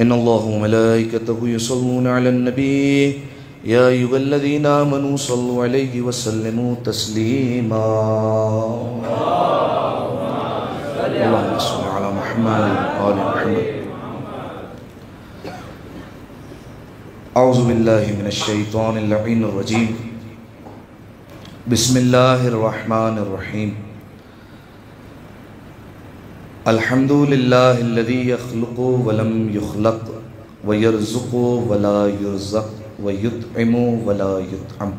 إن الله وملائكته يصلون على النبي يا أيها الذين آمنوا صلوا عليه وسلموا تسليما اللهم صل على محمد وآل محمد. أعوذ بالله من الشيطان اللعين الرجيم. بسم الله الرحمن الرحيم. الحمد لله الذي يخلق ولم يخلق ويرزق ولا يرزق ويطعم ولا يطعم.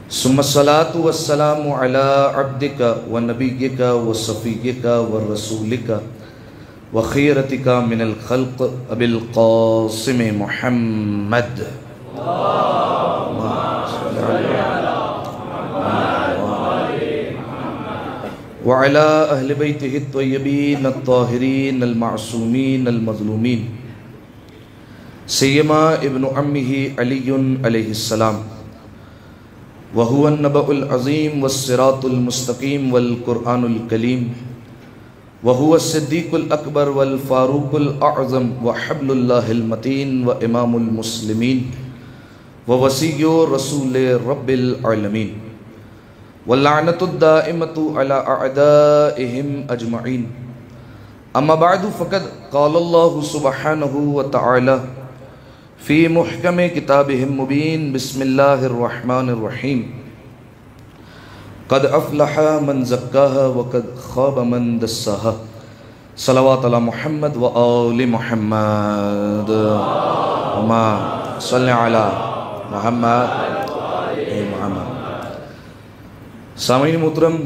ثم الصلاة والسلام على عبدك ونبيك وصفيك ورسولك وخيرتك من الخلق أبي القاسم محمد وعلى أهل بيته الطيبين الطاهرين المعصومين المظلومين سيما ابن عمه علي عليه السلام وهو النبأ العظيم والصراط المستقيم والقرآن الكريم وهو الصديق الأكبر والفاروق الأعظم وحبل الله المتين وإمام المسلمين ووصي رسول رب العالمين واللعنة الدائمة على أعدائهم أجمعين. أما بعد فقد قال الله سبحانه وتعالى في محكم كتابه المبين بسم الله الرحمن الرحيم. قد أفلح من زكاها وقد خاب من دساها. صلوات على محمد وآل محمد. وما صل على محمد محمد. سامعین محترم،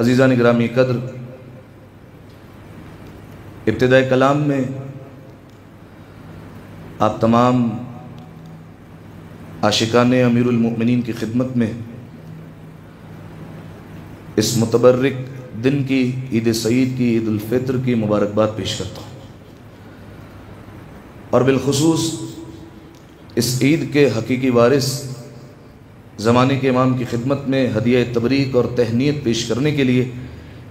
عزیزان گرامی قدر، ابتداء کلام میں آپ تمام عاشقان امیر المؤمنین کی خدمت میں اس متبرک دن کی عید سعید کی عید الفطر کی مبارکباد پیش کرتا ہوں، اور بالخصوص اس عید کے حقیقی وارث زمانے کے امام کی خدمت میں ہدیہ تبریک اور تہنیت پیش کرنے کے لیے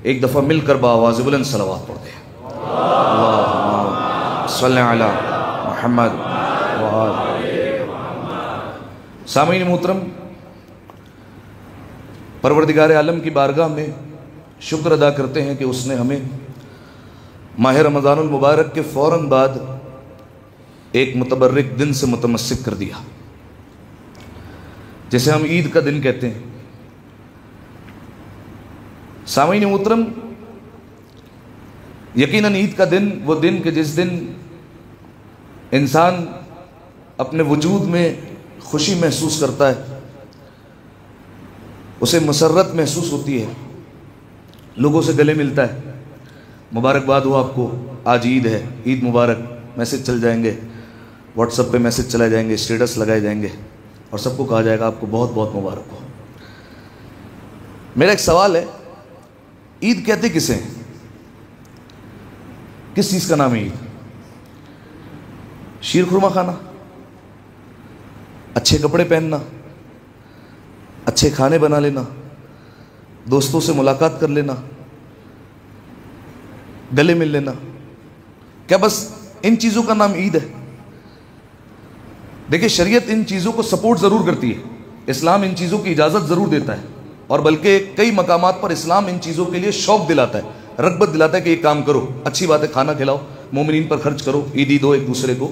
ایک دفعہ مل کر بآواز بلند صلوات پڑھتے ہیں. اللہم صلی علی محمد وآل. سامعین محترم، پروردگار عالم کی بارگاہ میں شکر ادا کرتے ہیں کہ اس نے ہمیں ماہ رمضان المبارک کے فوراً بعد ایک متبرک دن سے متمسک کر دیا، جسے ہم عید کا دن کہتے ہیں. سامعین محترم، یقیناً عید کا دن وہ دن کہ جس دن انسان اپنے وجود میں خوشی محسوس کرتا ہے، اسے مسرت محسوس ہوتی ہے، لوگوں سے گلے ملتا ہے، مبارکباد ہو آپ کو، آج عید ہے، عید مبارک، میسج چل جائیں گے، واٹس ایپ پہ میسج چلائے جائیں گے، اسٹیٹس لگائے جائیں گے، اور سب کو کہا جائے گا آپ کو بہت بہت مبارک ہو. میرا ایک سوال ہے، عید کہتے کسے ہیں؟ کس چیز کا نام ہے عید؟ شیر خورما کھانا، اچھے کپڑے پہننا، اچھے کھانے بنا لینا، دوستوں سے ملاقات کر لینا، گلے مل لینا، کیا بس ان چیزوں کا نام عید ہے؟ دیکھیں، شریعت ان چیزوں کو سپورٹ ضرور کرتی ہے، اسلام ان چیزوں کی اجازت ضرور دیتا ہے، اور بلکہ کئی مقامات پر اسلام ان چیزوں کے لیے شوق دلاتا ہے، رغبت دلاتا ہے کہ یہ کام کرو، اچھی بات ہے، کھانا کھلاؤ، مومنین پر خرچ کرو، عیدی دو ایک دوسرے کو،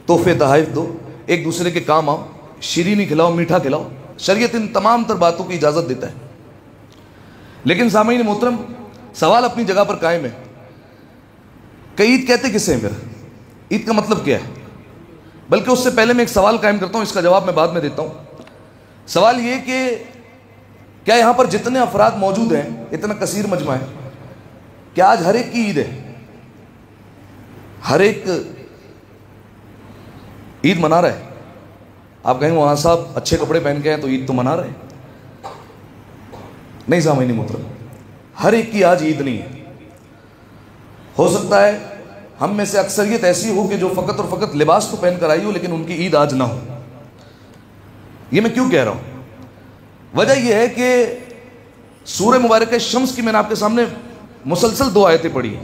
تحفے تحائف دو، ایک دوسرے کے کام آؤ، شیرینی کھلاؤ، میٹھا کھلاؤ. شریعت ان تمام تر باتوں کی اجازت دیتا ہے. لیکن سامعین محترم، سوال اپنی جگہ پر قائم ہے کہ عید کہتے کسے ہیں؟ پھر عید کا مطلب کیا ہے؟ بلکہ اس سے پہلے میں ایک سوال قائم کرتا ہوں، اس کا جواب میں بعد میں دیتا ہوں. سوال یہ کہ کیا یہاں پر جتنے افراد موجود ہیں، اتنا کثیر مجمع ہے، کیا آج ہر ایک کی عید ہے؟ ہر ایک عید منا رہا ہے؟ آپ کہیں وہاں صاحب اچھے کپڑے پہن کے ہیں تو عید تو منا رہے ہیں. نہیں سامعین محترم، ہر ایک کی آج عید نہیں ہے. ہو سکتا ہے ہم میں سے اکثریت ایسی ہو کہ جو فقط اور فقط لباس تو پہن کر آئی ہو لیکن ان کی عید آج نہ ہو. یہ میں کیوں کہہ رہا ہوں؟ وجہ یہ ہے کہ سورہ مبارکہ شمس کی میں نے آپ کے سامنے مسلسل 2 آیتیں پڑھی ہیں.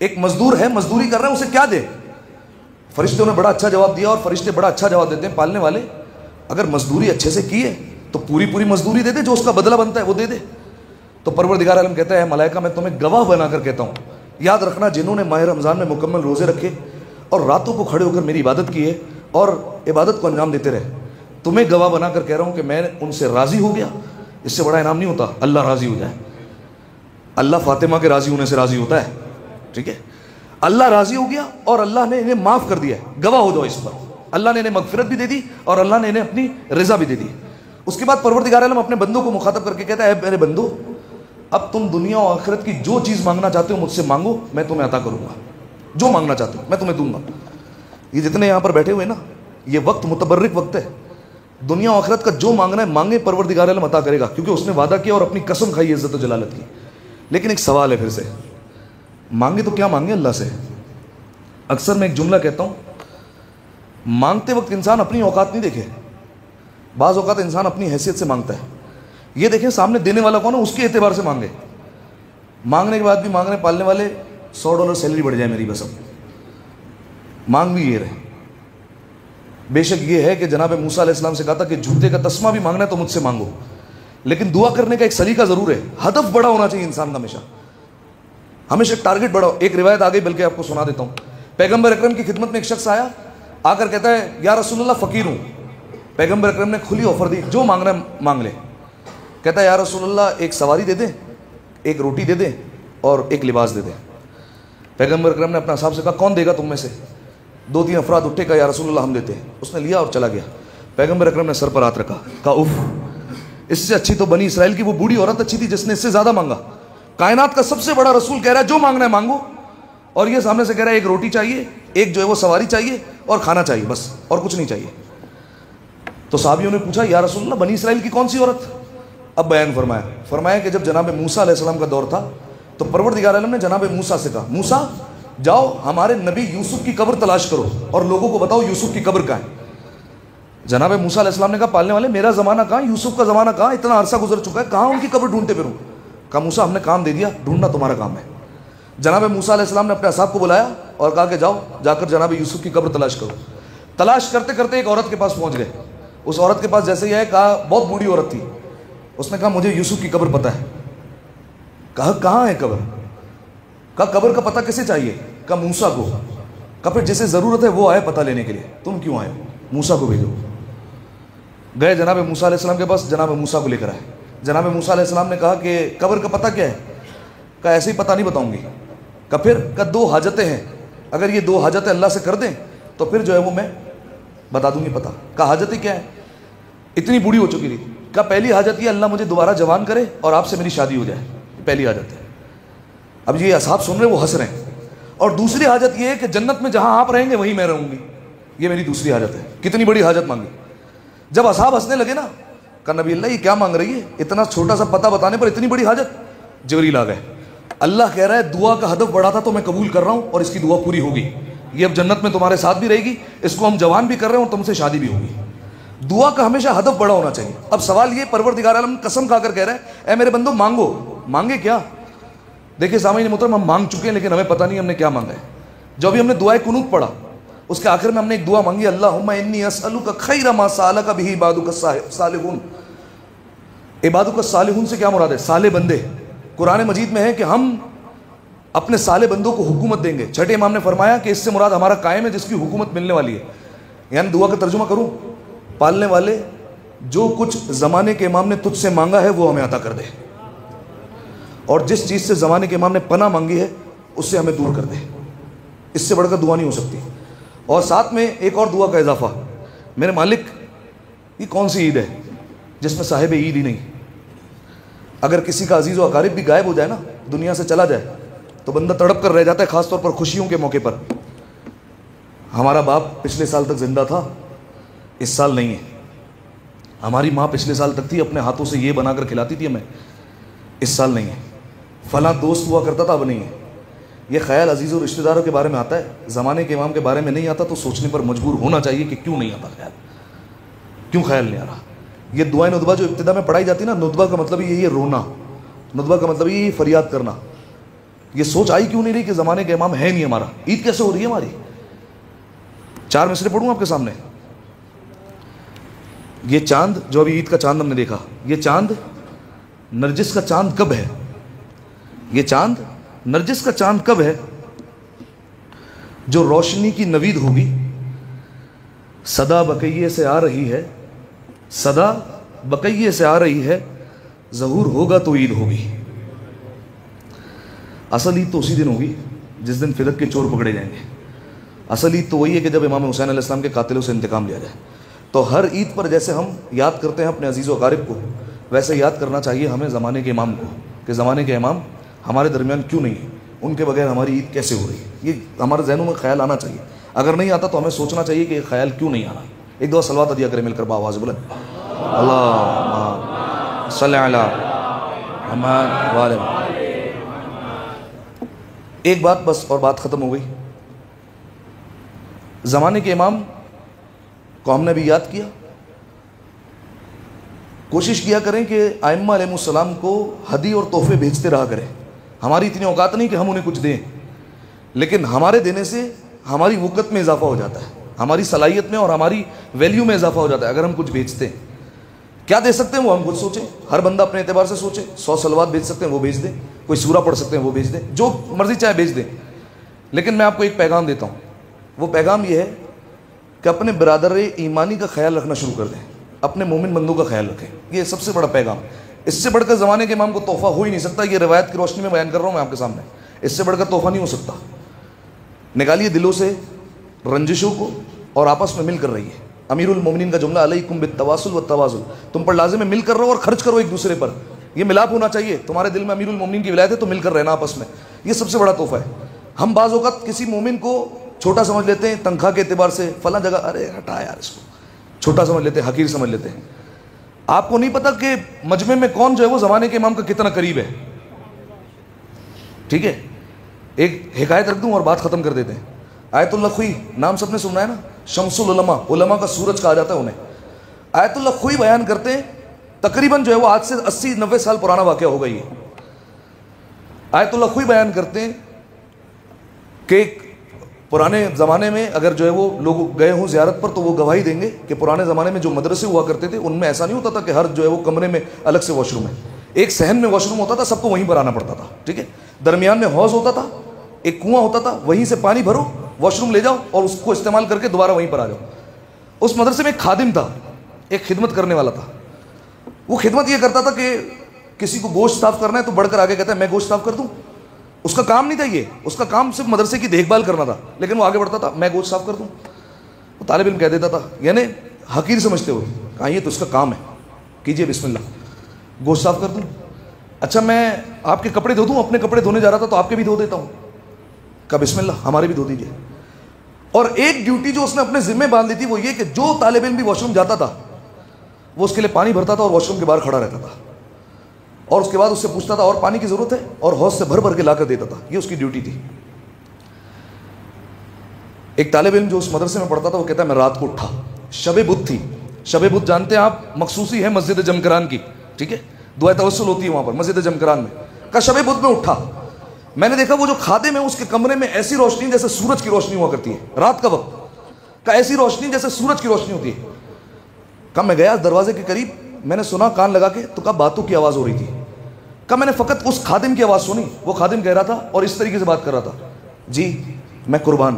ایک مزدور ہے, مزدوری کر رہا ہے, اسے کیا دے؟ فرشتوں نے بڑا اچھا جواب دیا, اور فرشتے بڑا اچھا جواب دیتے ہیں پالنے والے, اگر مزدوری اچھے سے کی ہے تو پوری پوری مزدوری دے دے, جو اس کا بدلہ بنتا ہے وہ دے دے. تو پروردگار عالم کہتا ہے ملائکہ میں تمہیں گواہ بنا کر کہتا ہوں, یاد رکھنا جنہوں نے ماہ رمضان میں مکمل روزے رکھے اور راتوں کو کھڑے ہو کر میری عبادت کی ہے اور عبادت کو انجام دیتے رہے, تمہیں گواہ بنا کر کہہ رہا ہوں کہ میں ان سے راضی ہو گیا. اس سے بڑا انعام نہیں ہوتا اللہ راضی ہو جائے. اللہ فاطمہ کے راضی ہونے سے راضی ہوتا ہے, ٹھیک ہے. اللہ راضی ہو گیا اور اللہ نے انہیں معاف کر دیا ہے, گواہ ہو جاؤ اس پر. اللہ نے انہیں مغفرت بھی دے دی اور اللہ نے انہیں اپنی رضا بھی دے دی. اس کے بعد پروردگار عالم اپنے بندوں کو مخاطب کر کے کہتا ہے, اے میرے بندو, اب تم دنیا و آخرت کی جو چیز مانگنا چاہتے ہو مجھ سے مانگو, میں تمہیں عطا کروں گا. جو مانگنا چاہتے ہو میں تمہیں دوں گا. یہ جتنے یہاں پر بیٹھے ہوئے نا, یہ وقت متبرک وقت ہے. دنیا و آخرت کا جو مانگنا ہے مانگے, پروردگار عالم عطا کرے گا, کیونکہ اس نے وعدہ کیا اور اپنی قسم کھائی عزت و جلالت کی. لیکن ایک سوال ہے پھر سے, مانگے تو کیا مانگے اللہ سے؟ اکثر میں ایک جملہ کہتا ہوں, مانگتے وقت انسان اپنی اوقات نہیں دیکھے, بعض اوقات انسان اپنی حیثیت سے مانگتا ہے. یہ دیکھیں سامنے دینے والا کون ہے, اس کے اعتبار سے مانگے. مانگنے کے بعد بھی مانگنے پالنے والے $100 سیلری بڑھ جائے میری بس, اب مانگ بھی یہ رہے. بے شک یہ ہے کہ جناب موسیٰ علیہ السلام سے کہا تھا کہ جوتے کا تسمہ بھی مانگنا ہے تو مجھ سے مانگو, لیکن دعا کرنے کا ایک سلیقہ ضرور ہے. ہدف بڑا ہونا چاہیے انسان کا, ہمیشہ ٹارگٹ بڑا ہو. ایک روایت آ گئی, بلکہ آپ کو سنا دیتا ہوں. پیغمبر اکرم کی خدمت میں ایک شخص آیا, آ کر کہتا ہے یا رسول اللہ فقیر ہوں. پیغمبر اکرم نے کھلی آفر دی, جو مانگنا ہے مانگ لے. کہتا ہے یا رسول اللہ ایک سواری دے دیں, ایک روٹی دے دیں اور ایک لباس دے دیں. پیغمبر اکرم نے اپنا حساب سے کہا کون دے گا تم میں سے؟ 2-3 افراد اٹھے, کہا یا رسول اللہ ہم دیتے ہیں. اس نے لیا اور چلا گیا. پیغمبر اکرم نے سر پر ہاتھ رکھا, کہا اف, اس سے اچھی تو بنی اسرائیل کی وہ بوڑھی عورت اچھی تھی جس نے اس سے زیادہ مانگا. کائنات کا سب سے بڑا رسول کہہ رہا ہے جو مانگنا ہے مانگو, اور یہ سامنے سے کہہ رہا ہے ایک روٹی چاہیے, ایک جو ہے وہ سواری چاہیے اور کھانا چاہیے, بس اور کچھ نہیں چاہیے. تو صحابیوں نے پوچھا یا رسول اللہ بنی اسرائیل کی کون سی عورت؟ اب بیان فرمایا کہ جب جناب موسیٰ علیہ السلام کا دور تھا تو پروردگار عالم نے جناب موسیٰ سے کہا, موسیٰ جاؤ ہمارے نبی یوسف کی قبر تلاش کرو اور لوگوں کو بتاؤ یوسف کی قبر کہاں ہے. جناب موسیٰ علیہ السلام نے کہا پالنے والے میرا زمانہ کہاں, یوسف کا زمانہ کہاں, اتنا عرصہ گزر چکا ہے, کہاں ان کی قبر ڈھونڈتے پھروں؟ کہا موسیٰ ہم نے کام دے دیا, ڈھونڈنا تمہارا کام ہے. جناب موسیٰ علیہ السلام نے اپنے اصحاب کو بلایا اور کہا کہ جاؤ جا کر جناب یوسف کی قبر تلاش کرو. تلاش کرتے کرتے ایک عورت کے پاس پہنچ گئے. اس عورت کے پاس جیسے ہی آئے, کہا بہت بوڑھی عورت تھی, اس نے کہا مجھے یوسف کی قبر پتہ ہے. کہا کہاں ہے قبر؟ کہا قبر کا پتہ کسے چاہیے؟ کہا موسیٰ کو. کہا پھر جسے ضرورت ہے وہ آئے پتہ لینے کے لیے, تم کیوں آئے؟ موسیٰ کو بھیجو. گئے جناب موسیٰ علیہ السلام کے پاس, جناب موسیٰ کو لے کر آئے. جناب موسیٰ علیہ السلام نے کہا کہ قبر کا پتہ کیا ہے؟ کہا ایسے ہی پتہ نہیں بتاؤں گی. کہا پھر؟ کہا 2 حاجتیں ہیں, اگر یہ 2 حاجتیں اللہ سے کر دیں تو پھر جو ہے وہ میں بتا دوں گی پتہ. کہا حاجتیں کیا ہے؟ اتنی بوڑھی ہو چکی تھی. کہا پہلی حاجت یہ اللہ مجھے دوبارہ جوان کرے اور آپ سے میری شادی ہو جائے, پہلی حاجت ہے. اب یہ اصحاب سن رہے وہ ہنس رہے ہیں. اور دوسری حاجت یہ ہے کہ جنت میں جہاں آپ رہیں گے وہیں میں رہوں گی, یہ میری دوسری حاجت ہے. کتنی بڑی حاجت مانگی. جب اصحاب ہنسنے لگے نا, کہا نبی اللہ یہ کیا مانگ رہی ہے, اتنا چھوٹا سا پتہ بتانے پر اتنی بڑی حاجت. جبریل آ گئے. اللہ کہہ رہا ہے دعا کا ہدف بڑا تھا تو میں قبول کر رہا ہوں اور اس کی دعا پوری ہوگی. یہ اب جنت میں تمہارے ساتھ بھی رہے گی, اس کو ہم جوان بھی کر رہے ہیں اور تم سے شادی بھی ہوگی. دعا کا ہمیشہ ہدف بڑا ہونا چاہیے. اب سوال یہ, پروردگار عالم قسم کھا کر کہہ رہا ہے اے میرے بندو مانگو. مانگے کیا؟ دیکھیں سامعین محترم, ہم مانگ چکے ہیں لیکن ہمیں پتہ نہیں ہم نے کیا مانگا ہے. جو بھی ہم نے دعائے قنوت پڑھا اس کے آخر میں ہم نے ایک دعا مانگی, اللہم انی اسألک خیر ما سألک بہ عبادک الصالحون. عبادک الصالحون سے کیا مراد ہے؟ صالح بندے. قرآن مجید میں ہے کہ ہم اپنے صالح بندوں کو حکومت دیں گے. چھٹے امام نے فرمایا کہ اس سے مراد ہمارا قائم ہے جس کی حکومت ملنے والی ہے. یعنی دعا کا ترجمہ کروں, پالنے والے جو کچھ زمانے کے امام نے تجھ سے مانگا ہے وہ ہمیں عطا کر دے, اور جس چیز سے زمانے کے امام نے پناہ مانگی ہے اس سے ہمیں دور کر دے. اس سے بڑھ کر دعا نہیں ہو سکتی. اور ساتھ میں ایک اور دعا کا اضافہ, میرے مالک یہ کون سی عید ہے جس میں صاحب عید ہی نہیں؟ اگر کسی کا عزیز و اقارب بھی غائب ہو جائے نا, دنیا سے چلا جائے, تو بندہ تڑپ کر رہ جاتا ہے, خاص طور پر خوشیوں کے موقع پر. ہمارا باپ پچھلے سال تک زندہ تھا, اس سال نہیں ہے. ہماری ماں پچھلے سال تک تھی, اپنے ہاتھوں سے یہ بنا کر کھلاتی تھی ہمیں, اس سال نہیں ہے. فلاں دوست ہوا کرتا تھا, اب نہیں ہے. یہ خیال عزیز و رشتہ داروں کے بارے میں آتا ہے, زمانے کے امام کے بارے میں نہیں آتا. تو سوچنے پر مجبور ہونا چاہیے کہ کیوں نہیں آتا خیال, کیوں خیال نہیں آ رہا. یہ دعائیں ندبہ جو ابتدا میں پڑھائی جاتی نا, ندبہ کا مطلب یہی ہے رونا, ندبہ کا مطلب یہی فریاد کرنا. یہ سوچ آئی کیوں نہیں رہی کہ زمانے کا امام ہے نہیں ہمارا، عید کیسے ہو رہی ہے ہماری؟ 4 مصرے پڑھوں آپ کے سامنے. یہ چاند جو ابھی عید کا چاند ہم نے دیکھا، یہ چاند نرجس کا چاند کب ہے؟ یہ چاند نرجس کا چاند کب ہے؟ جو روشنی کی نوید ہوگی، صدا بقیے سے آ رہی ہے، صدا بقیے سے آ رہی ہے، ظہور ہوگا تو عید ہوگی. اصل عید تو اسی دن ہوگی جس دن فرق کے چور پکڑے جائیں گے. اصل عید تو وہی ہے کہ جب امام حسین علیہ السلام کے قاتلوں سے انتقام لیا جائے. تو ہر عید پر جیسے ہم یاد کرتے ہیں اپنے عزیز و اقارب کو، ویسے یاد کرنا چاہیے ہمیں زمانے کے امام کو، کہ زمانے کے امام ہمارے درمیان کیوں نہیں ہے، ان کے بغیر ہماری عید کیسے ہو رہی ہے. یہ ہمارے ذہنوں میں خیال آنا چاہیے. اگر نہیں آتا تو ہمیں سوچنا چاہیے کہ یہ خیال کیوں نہیں آنا. ایک دفعہ صلوات دیا کریں مل کر بآواز بلند، اللہم صلی علی محمد وآل محمد. ایک بات بس اور بات ختم ہو گئی. زمانے کے امام کو ہم نے بھی یاد کیا. کوشش کیا کریں کہ ائمہ علیہ السلام کو ہدی اور تحفے بھیجتے رہا کریں. ہماری اتنی اوقات نہیں کہ ہم انہیں کچھ دیں، لیکن ہمارے دینے سے ہماری وقت میں اضافہ ہو جاتا ہے، ہماری صلاحیت میں اور ہماری ویلیو میں اضافہ ہو جاتا ہے اگر ہم کچھ بھیجتے ہیں. کیا دے سکتے ہیں وہ ہم خود سوچیں. ہر بندہ اپنے اعتبار سے سوچے. 100 صلوات بھیج سکتے ہیں وہ بھیج دیں، کوئی سورہ پڑھ سکتے ہیں وہ بھیج دیں، جو مرضی چاہے بھیج دیں. لیکن میں آپ کو ایک پیغام دیتا ہوں. وہ پیغام یہ ہے کہ اپنے برادر ایمانی کا خیال رکھنا شروع کر دیں، اپنے مومن بندوں کا خیال رکھیں. یہ سب سے بڑا پیغام. اس سے بڑھ کر زمانے کے امام کو تحفہ ہو ہی نہیں سکتا. یہ روایت کی روشنی میں بیان کر رہا ہوں میں آپ کے سامنے. اس سے بڑھ کر تحفہ نہیں ہو سکتا. نکالیے دلوں سے رنجشوں کو اور آپس میں مل کر رہیے. امیر المومنین کا جملہ علیکم بالتواصل والتوازن، تم پر لازم ہے مل کر رہو اور خرچ کرو ایک دوسرے پر. یہ ملاپ ہونا چاہیے. تمہارے دل میں امیر المومنین کی ولایت ہے تو مل کر رہنا آپس میں. یہ سب سے بڑا تحفہ ہے. ہم بعض اوقات کسی مومن کو چھوٹا سمجھ لیتے ہیں تنخواہ کے اعتبار سے، فلاں جگہ ارے ہٹا یار اس کو، چھوٹا سمجھ لیتے ہیں، حقیر سمجھ لیتے ہیں. آپ کو نہیں پتا کہ مجمع میں کون جو ہے وہ زمانے کے امام کا کتنا قریب ہے. ٹھیک ہے، ایک حکایت رکھ دوں اور بات ختم کر دیتے ہیں. آیت اللہ خوئی نام سب نے سنا ہے نا، شمس العلماء، علماء کا سورج کہا جاتا ہے انہیں. آیت اللہ خوئی بیان کرتے ہیں، تقریباً جو ہے وہ آج سے 80-90 سال پرانا واقعہ ہوگا. یہ آیت اللہ خوئی بیان کرتے ہیں کہ پرانے زمانے میں اگر جو ہے وہ لوگ گئے ہوں زیارت پر تو وہ گواہی دیں گے کہ پرانے زمانے میں جو مدرسے ہوا کرتے تھے ان میں ایسا نہیں ہوتا تھا کہ ہر جو ہے وہ کمرے میں الگ سے واش روم ہے. ایک صحن میں واش روم ہوتا تھا، سب کو وہیں پر آنا پڑتا تھا. ٹھیک ہے، درمیان میں حوض ہوتا تھا، ایک کنواں ہوتا تھا، وہیں سے پانی بھرو، واش روم لے جاؤ اور اس کو استعمال کر کے دوبارہ وہیں پر آ جاؤ. اس مدرسے میں ایک خادم تھا، ایک خدمت کرنے والا تھا. وہ خدمت یہ کرتا تھا کہ کسی کو گوشت صاف کرنا ہے تو بڑھ کر آگے کہتا ہے میں گوشت صاف کر دوں. اس کا کام نہیں تھا یہ، اس کا کام صرف مدرسے کی دیکھ بھال کرنا تھا، لیکن وہ آگے بڑھتا تھا میں گوشت صاف کر دوں. وہ طالب علم کہہ دیتا تھا، یعنی حقیر سمجھتے ہوئے، کہا یہ تو اس کا کام ہے، کیجئے بسم اللہ، گوشت صاف کر دوں. اچھا میں آپ کے کپڑے دھو دوں، اپنے کپڑے دھونے جا رہا تھا تو آپ کے بھی دھو دیتا ہوں. کہا بسم اللہ، ہمارے بھی دھو دیجئے. اور ایک ڈیوٹی جو اس نے اپنے ذمہ باندھ لی تھی وہ یہ کہ جو طالب علم بھی واش روم جاتا تھا وہ اس کے لیے پانی بھرتا تھا اور واش روم کے باہر کھڑا رہتا تھا، اور اس کے بعد اس سے پوچھتا تھا اور پانی کی ضرورت ہے، اور حوض سے بھر بھر کے لا کر دیتا تھا. یہ اس کی ڈیوٹی تھی. ایک طالب علم جو اس مدرسے میں پڑھتا تھا وہ کہتا ہے میں رات کو اٹھا، شب بدھ تھی. شب بدھ جانتے ہیں آپ، مخصوصی ہے مسجد جمکران کی. ٹھیک ہے، دعائے توسل ہوتی ہے وہاں پر مسجد جمکران میں. کہا شب بدھ میں اٹھا، میں نے دیکھا وہ جو خادم ہے اس کے کمرے میں ایسی روشنی جیسے سورج کی روشنی ہوا کرتی ہے رات کا وقت. کہا ایسی روشنی جیسے سورج کی روشنی ہوتی ہے. کہا میں گیا دروازے کے قریب، میں نے سنا کان لگا کے تو کہا باتوں کی آواز ہو رہی تھی. کہا میں نے فقط اس خادم کی آواز سنی. وہ خادم کہہ رہا تھا اور اس طریقے سے بات کر رہا تھا، جی میں قربان،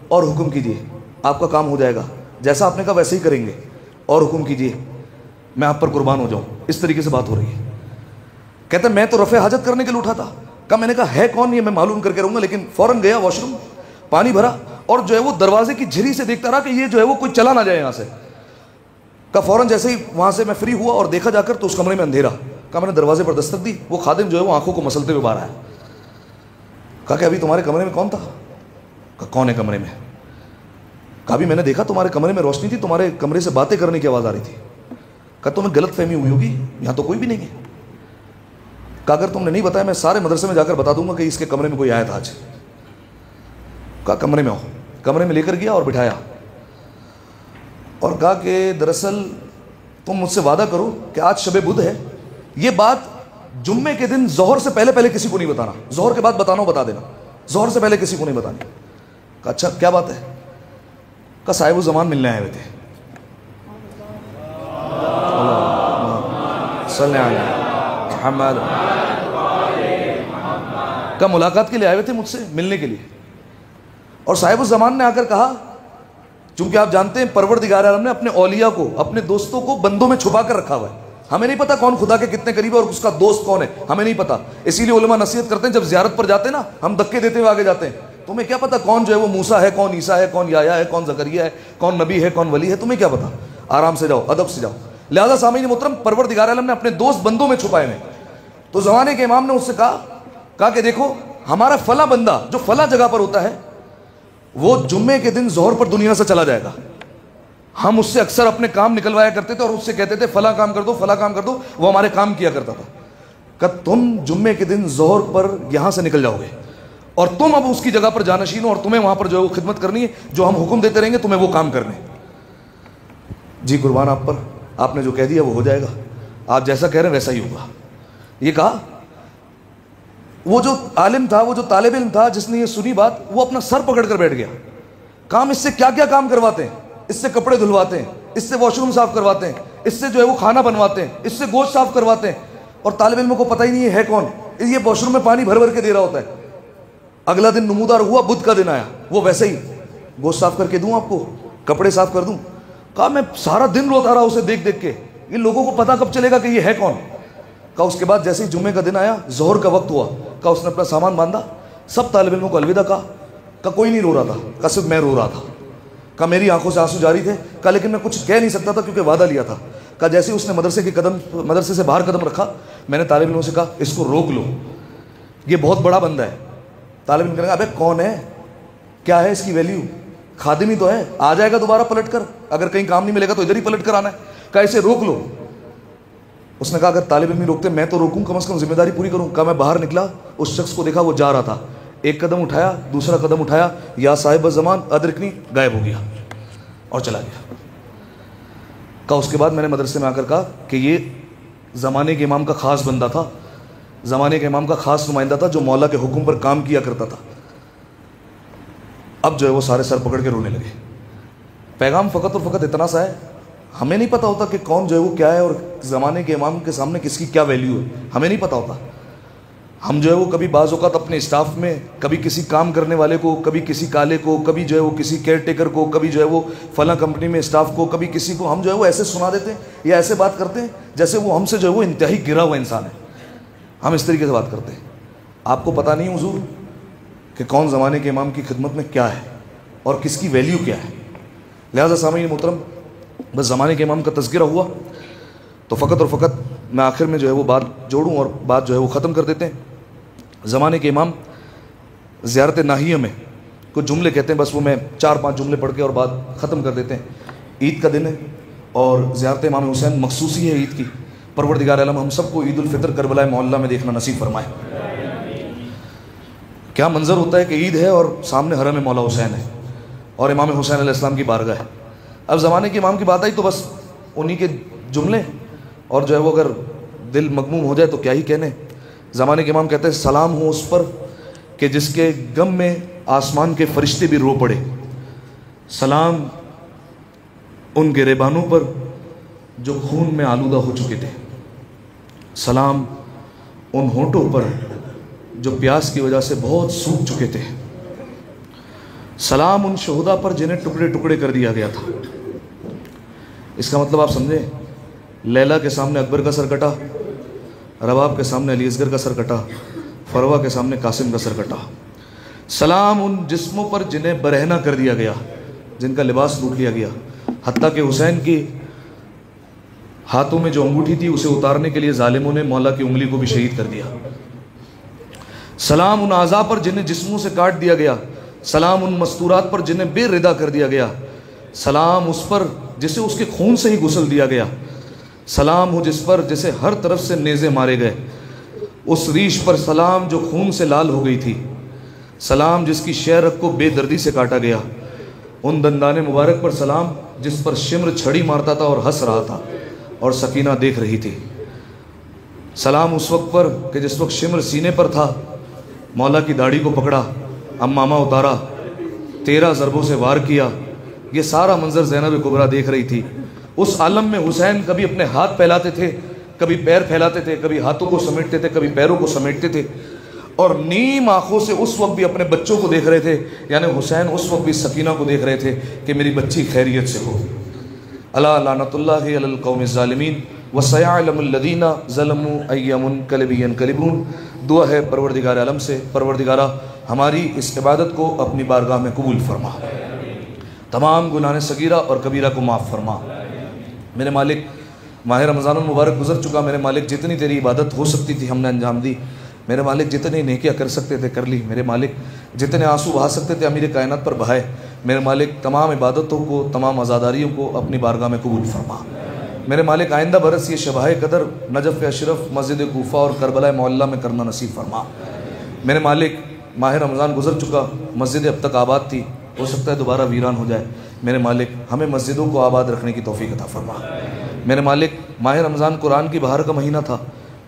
اور حکم کیجئے، آپ کا کام ہو جائے گا، جیسا آپ نے کہا ویسے ہی کریں گے، اور حکم کیجئے میں آپ پر قربان ہو جاؤں. اس طریقے سے بات ہو رہی ہے. کہتا میں تو رفع حاجت کرنے کے لیے اٹھا تھا. کہا میں نے کہا ہے کون یہ میں معلوم کر کے رہوں گا، لیکن فوراً گیا واش روم، پانی بھرا اور جو ہے وہ دروازے کی جھری سے دیکھتا رہا کہ یہ جو ہے وہ کوئی چلا نہ جائے یہاں سے. کہا فوراً جیسے ہی وہاں سے میں فری ہوا اور دیکھا جا کر تو اس کمرے میں اندھیرا. کہا میں نے دروازے پر دستک دی، وہ خادم جو ہے وہ آنکھوں کو مسلتے ہوئے باہر آیا. کہا کہ ابھی تمہارے کمرے میں کون تھا؟ کہا کون ہے کمرے میں؟ کہا بھی میں نے دیکھا تمہارے کمرے میں روشنی تھی، تمہارے کمرے سے باتیں کرنے کی آواز آ رہی تھی. کہا تمہیں غلط فہمی ہوئی ہوگی، یہاں تو کوئی بھی نہیں ہے. کہا اگر تم نے نہیں بتایا میں سارے مدرسے میں جا کر بتا دوں گا کہ اس کے کمرے میں کوئی آیا تھا آج. کہا کمرے میں آؤ. کمرے میں لے کر گیا اور بٹھایا اور کہا کہ دراصل تم مجھ سے وعدہ کرو کہ آج شب بدھ ہے، یہ بات جمعے کے دن ظہر سے پہلے پہلے کسی کو نہیں بتانا, ظہر کے بعد بتانا ہو بتا دینا, ظہر سے پہلے کسی کو نہیں بتانا. کہا اچھا کیا بات ہے؟ کہا صاحب الزمان ملنے آئے ہوئے تھے. صلی اللہ علیہ محمد. کہا ملاقات کے لیے آئے ہوئے تھے مجھ سے, ملنے کے لیے. اور صاحب الزمان نے آ کر کہا, چونکہ آپ جانتے ہیں پروردگار عالم نے اپنے اولیاء کو, اپنے دوستوں کو بندوں میں چھپا کر رکھا ہوا ہے. ہمیں نہیں پتا کون خدا کے کتنے قریب ہے اور اس کا دوست کون ہے, ہمیں نہیں پتا. اسی لیے علماء نصیحت کرتے ہیں جب زیارت پر جاتے ہیں نا, ہم دھکے دیتے ہوئے آگے جاتے ہیں. تمہیں کیا پتا کون جو ہے وہ موسیٰ ہے, کون عیسیٰ ہے, کون یحییٰ ہے, کون زکریا ہے, کون نبی ہے, کون ولی ہے, تمہیں کیا پتا. آرام سے جاؤ, ادب سے جاؤ. لہذا سامعین محترم, پروردگار عالم نے اپنے دوست بندوں میں چھپائے ہیں. تو زمانے کے امام نے اس سے کہا کہ دیکھو ہمارا فلاں بندہ جو فلاں جگہ پر ہوتا ہے وہ جمعے کے دن ظہر پر دنیا سے چلا جائے گا. ہم اس سے اکثر اپنے کام نکلوایا کرتے تھے اور اس سے کہتے تھے فلاں کام کر دو, فلاں کام کر دو, وہ ہمارے کام کیا کرتا تھا. کہ تم جمعے کے دن ظہر پر یہاں سے نکل جاؤ گے اور تم اب اس کی جگہ پر جانشین ہو اور تمہیں وہاں پر جو ہے وہ خدمت کرنی ہے, جو ہم حکم دیتے رہیں گے تمہیں وہ کام کرنے. جی قربان آپ پر, آپ نے جو کہہ دیا وہ ہو جائے گا, آپ جیسا کہہ رہے ہیں ویسا ہی ہوگا. یہ کہا. وہ جو عالم تھا, وہ جو طالب علم تھا جس نے یہ سنی بات, وہ اپنا سر پکڑ کر بیٹھ گیا. کام اس سے کیا کیا کام کرواتے ہیں, اس سے کپڑے دھلواتے ہیں, اس سے واش روم صاف کرواتے ہیں, اس سے جو ہے وہ کھانا بنواتے ہیں, اس سے گوشت صاف کرواتے ہیں. اور طالب علموں کو پتہ ہی نہیں ہے کون, یہ واش روم میں پانی بھر بھر کے دے رہا ہوتا ہے. اگلا دن نمودار ہوا, بدھ کا دن آیا, وہ ویسے ہی گوشت صاف کر کے دوں آپ کو, کپڑے صاف کر دوں. کہا میں سارا دن روتا رہا اسے دیکھ دیکھ کے, یہ لوگوں کو پتہ کب چلے گا کہ یہ ہے کون. کہا اس کے بعد جیسے ہی جمعے کا دن آیا, ظہر کا وقت ہوا, کہا اس نے اپنا سامان باندھا, سب طالب علموں کو الوداع کہا. کہا کوئی نہیں رو رہا تھا, کہا صرف میں رو رہا تھا. کہا میری آنکھوں سے آنسو جاری تھے. کہا لیکن میں کچھ کہہ نہیں سکتا تھا کیونکہ وعدہ لیا تھا. کہا جیسے اس نے مدرسے سے باہر قدم رکھا, میں نے طالب علموں سے کہا اس کو روک لو, یہ بہت بڑا بندہ ہے. طالب علم کہنے لگا ابے کون ہے, کیا ہے اس کی ویلیو, خادم ہی تو ہے, آ جائے گا دوبارہ پلٹ کر, اگر کہیں کام نہیں ملے گا تو ادھر ہی پلٹ کر آنا ہے. کہا اسے روک لو. اس نے کہا اگر طالب علم روکتے میں تو روکوں, کم از کم ذمہ داری پوری کروں. کہا میں باہر نکلا, اس شخص کو دیکھا وہ جا رہا تھا, ایک قدم اٹھایا, دوسرا قدم اٹھایا, یا صاحب الزمان ادرکنی, غائب ہو گیا اور چلا گیا. کہا اس کے بعد میں نے مدرسے میں آ کر کہا کہ یہ زمانے کے امام کا خاص بندہ تھا, زمانے کے امام کا خاص نمائندہ تھا جو مولا کے حکم پر کام کیا کرتا تھا. اب جو ہے وہ سارے سر پکڑ کے رونے لگے. پیغام فقط اور فقط اتنا سا ہے, ہمیں نہیں پتا ہوتا کہ کون جو ہے وہ کیا ہے اور زمانے کے امام کے سامنے کس کی کیا ویلیو ہے, ہمیں نہیں پتا ہوتا. ہم جو ہے وہ کبھی بعض اوقات اپنے اسٹاف میں کبھی کسی کام کرنے والے کو, کبھی کسی کالے کو, کبھی جو ہے وہ کسی کیئر ٹیکر کو, کبھی جو ہے وہ فلاں کمپنی میں اسٹاف کو, کبھی کسی کو ہم جو ہے وہ ایسے سنا دیتے ہیں یا ایسے بات کرتے ہیں جیسے وہ ہم سے جو ہے وہ انتہائی گرا ہوا انسان ہے. ہم اس طریقے سے بات کرتے ہیں. آپ کو پتہ نہیں حضور کہ کون زمانے کے امام کی خدمت میں کیا ہے اور کس کی ویلیو کیا ہے. لہٰذا سامعین محترم, بس زمانے کے امام کا تذکرہ ہوا تو فقط اور فقط میں آخر میں جو ہے وہ بات جوڑوں اور بات جو ہے وہ ختم کر دیتے ہیں. زمانے کے امام زیارت ناہیہ میں کچھ جملے کہتے ہیں, بس وہ میں 4-5 جملے پڑھ کے اور بات ختم کر دیتے ہیں. عید کا دن ہے اور زیارت امام حسین مخصوصی ہے عید کی. پروردگار عالم ہم سب کو عید الفطر کربلا معلیٰ میں دیکھنا نصیب فرمائے. کیا منظر ہوتا ہے کہ عید ہے اور سامنے حرم مولا حسین ہے اور امام حسین علیہ السلام کی بارگاہ ہے. اب زمانے کے امام کی بات آئی تو بس انہی کے جملے, اور جو ہے وہ اگر دل مغموم ہو جائے تو کیا ہی کہنے. زمانے کے امام کہتے ہیں سلام ہو اس پر کہ جس کے غم میں آسمان کے فرشتے بھی رو پڑے, سلام ان گریبانوں پر جو خون میں آلودہ ہو چکے تھے, سلام ان ہونٹوں پر جو پیاس کی وجہ سے بہت سوکھ چکے تھے, سلام ان شہداء پر جنہیں ٹکڑے ٹکڑے کر دیا گیا تھا. اس کا مطلب آپ سمجھیں, لیلا کے سامنے اکبر کا سر کٹا, رباب کے سامنے علی اصغر کا سر کٹا, فروا کے سامنے قاسم کا سر کٹا. سلام ان جسموں پر جنہیں برہنہ کر دیا گیا, جن کا لباس لوٹ لیا گیا, حتیٰ کہ حسین کی ہاتھوں میں جو انگوٹھی تھی اسے اتارنے کے لیے ظالموں نے مولا کی انگلی کو بھی شہید کر دیا. سلام ان اعضاء پر جنہیں جسموں سے کاٹ دیا گیا, سلام ان مستورات پر جنہیں بے ردا کر دیا گیا, سلام اس پر جسے اس کے خون سے ہی غسل دیا گیا, سلام ہو جس پر جسے ہر طرف سے نیزے مارے گئے, اس ریش پر سلام جو خون سے لال ہو گئی تھی, سلام جس کی شہرت کو بے دردی سے کاٹا گیا, ان دندان مبارک پر سلام جس پر شمر چھڑی مارتا تھا اور ہنس رہا تھا اور سکینہ دیکھ رہی تھی. سلام اس وقت پر کہ جس وقت شمر سینے پر تھا، مولا کی داڑھی کو پکڑا، امامہ اتارا، 13 ضربوں سے وار کیا۔ یہ سارا منظر زینب کبریٰ دیکھ رہی تھی۔ اس عالم میں حسین کبھی اپنے ہاتھ پھیلاتے تھے، کبھی پیر پھیلاتے تھے، کبھی ہاتھوں کو سمیٹتے تھے، کبھی پیروں کو سمیٹتے تھے، اور نیم آنکھوں سے اس وقت بھی اپنے بچوں کو دیکھ رہے تھے۔ یعنی حسین اس وقت بھی سکینہ کو دیکھ رہے تھے کہ میری بچی خیریت سے ہو۔ الا لعنت اللہ علی القوم الظالمین وسیعلم الذین ظلموا ای منقلب ینقلبون۔ دعا ہے پروردگار عالم سے، پروردگارہ ہماری اس عبادت کو اپنی بارگاہ میں قبول فرما، تمام گناہ صغیرہ اور کبیرہ کو معاف فرما۔ میرے مالک، ماہ رمضان المبارک گزر چکا، میرے مالک جتنی تیری عبادت ہو سکتی تھی ہم نے انجام دی، میرے مالک جتنی نیکیاں کر سکتے تھے کر لی، میرے مالک جتنے آنسو بہا سکتے تھے امیر کائنات پر بہائے، میرے مالک تمام عبادتوں کو، تمام عزاداریوں کو اپنی بارگاہ میں قبول فرما۔ میرے مالک آئندہ برس یہ شبہ قدر نجف اشرف، مسجد کوفہ اور کربلا معلیٰ میں کرنا نصیب فرما۔ میرے مالک ماہ رمضان گزر چکا، مسجد اب تک آباد تھی، ہو سکتا ہے دوبارہ ویران ہو جائے، میرے مالک ہمیں مسجدوں کو آباد رکھنے کی توفیق عطا فرما۔ میرے مالک ماہ رمضان قرآن کی بہار کا مہینہ تھا،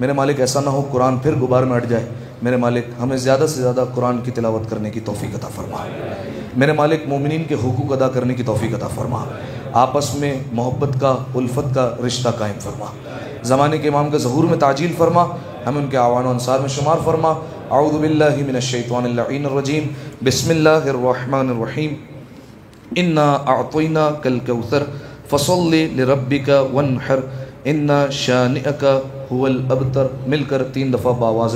میرے مالک ایسا نہ ہو قرآن پھر غبار میں اٹ جائے، میرے مالک ہمیں زیادہ سے زیادہ قرآن کی تلاوت کرنے کی توفیق عطا فرما۔ میرے مالک مومنین کے حقوق ادا کرنے کی توفیق عطا فرما، آپس میں محبت کا، الفت کا رشتہ قائم فرما، زمانے کے امام کے ظہور میں تعجیل فرما، ہمیں ان کے اعوان و انصار میں شمار فرما۔ اعوذ باللہ من الشیطان اللعین الرجیم، بسم اللہ الرحمن الرحیم، انا اعطیناک الکوثر فصل لربک وانحر ان شانئک هو الابتر۔ مل کر 3 دفعہ بآواز